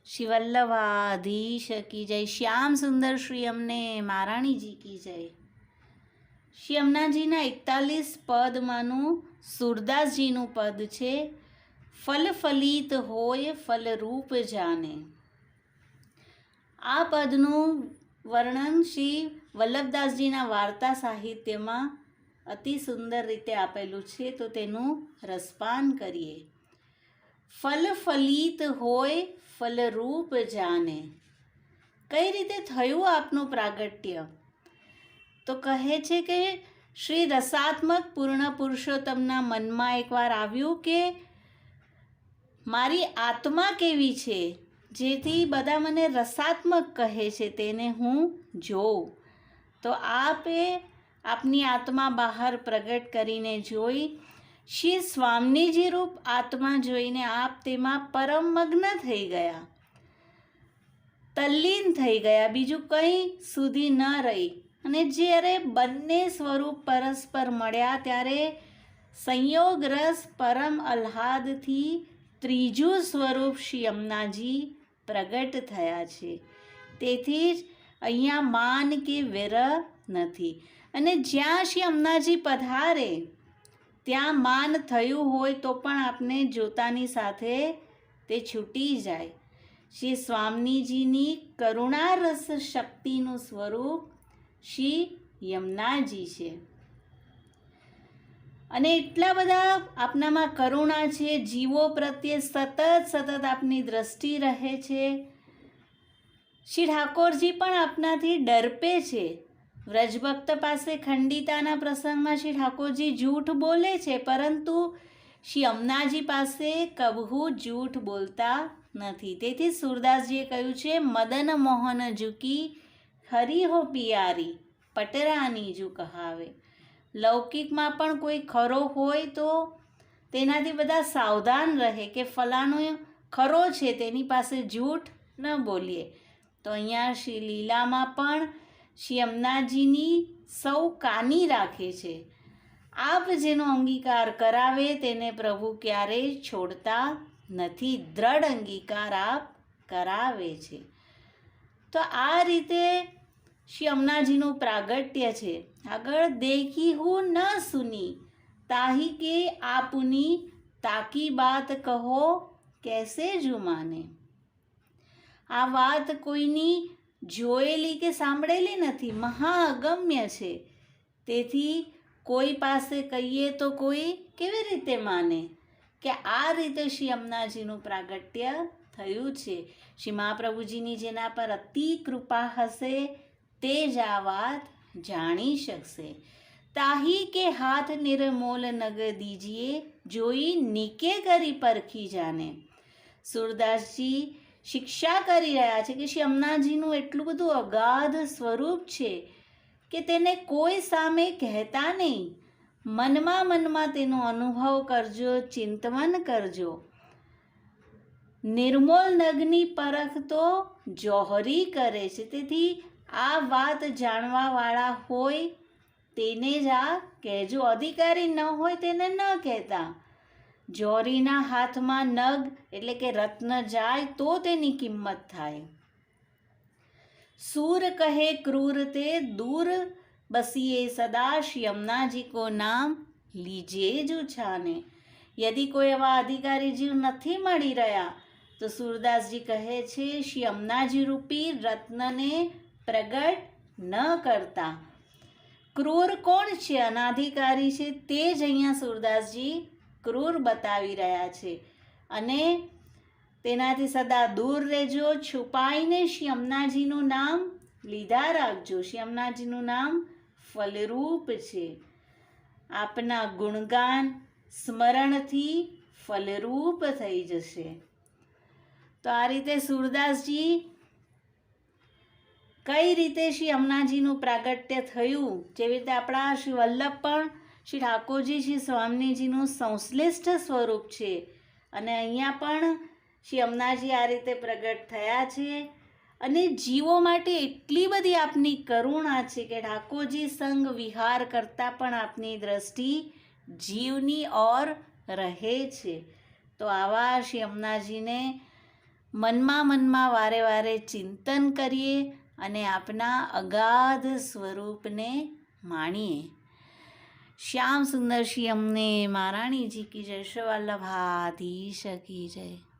શ્રી વલ્લભાધીશ કી જય। શ્યામ સુંદર શ્રી અમને મહારાણીજી કી જય। શ્રી અમનાજીના 41 પદમાંનું સુરદાસજીનું પદ છે, ફલ ફલિત હોય ફલરૂપ જાને। આ પદનું વર્ણન શ્રી વલ્લભદાસજીના વાર્તા સાહિત્યમાં અતિ સુંદર રીતે આપેલું છે, તો તેનું રસપાન કરીએ। ફલ ફલિત હોય ફલરૂપ જાને। કઈ રીતે થયું આપનું પ્રાગટ્ય? તો કહે છે કે શ્રી રસાત્મક પૂર્ણ પુરુષોત્તમના મનમાં એકવાર આવ્યું કે મારી આત્મા કેવી છે, જેથી બધા મને રસાત્મક કહે છે, તેને હું જોઉં। તો આપે આપની આત્મા બહાર પ્રગટ કરીને જોઈ શ્રી સ્વામીજી રૂપ આત્મા જોઈને આપ તેમાં પરમ મગ્ન થઈ ગયા, તલ્લીન થઈ ગયા, બીજું કંઈ સુધી ન રહી। અને જ્યારે બંને સ્વરૂપ પરસ્પર મળ્યા ત્યારે સંયોગ રસ પરમ આહ્લાદથી ત્રીજું સ્વરૂપ શ્રી અમનાજી પ્રગટ થયા છે। તેથી જ અહીંયા માન કે વિરહ નથી। અને જ્યાં શ્રી અમનાજી પધારે ત્યાં માન થયું હોય તો પણ આપને જોતાની સાથે તે છૂટી જાય। શ્રી સ્વામીજીની કરુણારસ શક્તિનું સ્વરૂપ શ્રી યમુનાજી છે, અને એટલા બધા આપનામાં કરુણા છે, જીવો પ્રત્યે સતત આપની દ્રષ્ટિ રહે છે। શ્રી ઠાકોરજી પણ આપનાથી ડરપે છે। વ્રજભક્ત પાસે ખંડિતાના પ્રસંગમાં શ્રી ઠાકોરજી જૂઠ બોલે છે, પરંતુ શ્રી અમનાજી પાસે કબહુ જૂઠ બોલતા નથી। તેથી સુરદાસજીએ કહ્યું છે, મદન મોહન જુકી ખરી હો પિયારી પટરાની જુ કહાવે। લૌકિકમાં પણ કોઈ ખરો હોય તો તેનાથી બધા સાવધાન રહે કે ફલાણો ખરો છે, તેની પાસે જૂઠ ન બોલીએ। તો અહીંયા શ્રી લીલામાં પણ શ્રી અમનાજીની સૌ કાની રાખે છે। આપ જેનો અંગીકાર કરાવે તેને પ્રભુ ક્યારેય છોડતા નથી, દ્રઢ અંગીકાર આપ કરાવે છે। તો આ રીતે શ્રી અમનાજીનું પ્રાગટ્ય છે। આગળ દેખી હું ન સુની તાહી કે આપની તાકી બાત કહો કેસે જુમાને। આ વાત કોઈની જોયેલી કે સાંભળેલી નથી, મહાઅગમ્ય છે। તેથી કોઈ પાસે કહીએ તો કોઈ કેવી રીતે માને કે આ રીતે શ્રી અમનાજીનું પ્રાગટ્ય થયું છે। શ્રી મહાપ્રભુજીની જેના પર અતિ કૃપા હશે તે જ આ વાત જાણી શકશે। તાહી કે હાથ નિર્મોલ નગ દીજીએ જોઈ નીકે કરી પરખી જાને। સુરદાસજી શિક્ષા કરી રહ્યા છે કે શ્રી અમનાજીનું એટલું બધું અગાધ સ્વરૂપ છે કે તેને કોઈ સામે કહેતા નહીં, મનમાં તેનો અનુભવ કરજો, ચિંતન કરજો। નિર્મોલ નગની પરખ તો જોહરી કરે છે। તેથી આ વાત જાણવાવાળા હોય તેને જ આ કહેજો, અધિકારી ન હોય તેને ન કહેતા। જોહરીના હાથમાં નગ એટલે કે રત્ન જાય તો તેની કિંમત થાય। सूर कहे क्रूर ते दूर बसिए सदा श्री यमुनाजी को नाम लीजिए जो छाने। यदि કોઈ એવા અધિકારી જીવ નથી મળી રહ્યા તો સુરદાસજી કહે છે, શ્રી યમુનાજી રૂપી રત્નને પ્રગટ ન કરતા। ક્રૂર કોણ છે? અનાધિકારી છે, તે જ અહીંયા સુરદાસજી ક્રૂર બતાવી રહ્યા છે। અને તેનાથી સદા દૂર રહેજો, છુપાઈને શ્રી અમનાજીનું નામ લીધા રાખજો। શ્રી અમનાજીનું નામ ફલરૂપ છે। આપના ગુણગાન સ્મરણથી ફલરૂપ થઈ જશે। તો આ રીતે સુરદાસજી કઈ રીતે શ્રી અમનાજીનું પ્રાગટ્ય થયું, જેવી રીતે આપણા શ્રી વલ્લભ પણ શ્રી ઠાકોરજી શ્રી સ્વામીજીનું સંશ્લિષ્ટ સ્વરૂપ છે, અને અહીંયા પણ શ્રી અમનાજી આ રીતે પ્રગટ થયા છે। અને જીવો માટે એટલી બધી આપની કરુણા છે કે ઠાકોરજી સંગ વિહાર કરતાં પણ આપની દ્રષ્ટિ જીવની ઓર રહે છે। તો આવા શ્રી અમનાજીને મનમાં વારે વારે ચિંતન કરીએ અને આપના અગાધ સ્વરૂપને માણીએ. શ્યામ સુંદર શ્રી અમને મહારાણીજી કી જય, શ્રી વલ્લભાધીશ કી જય.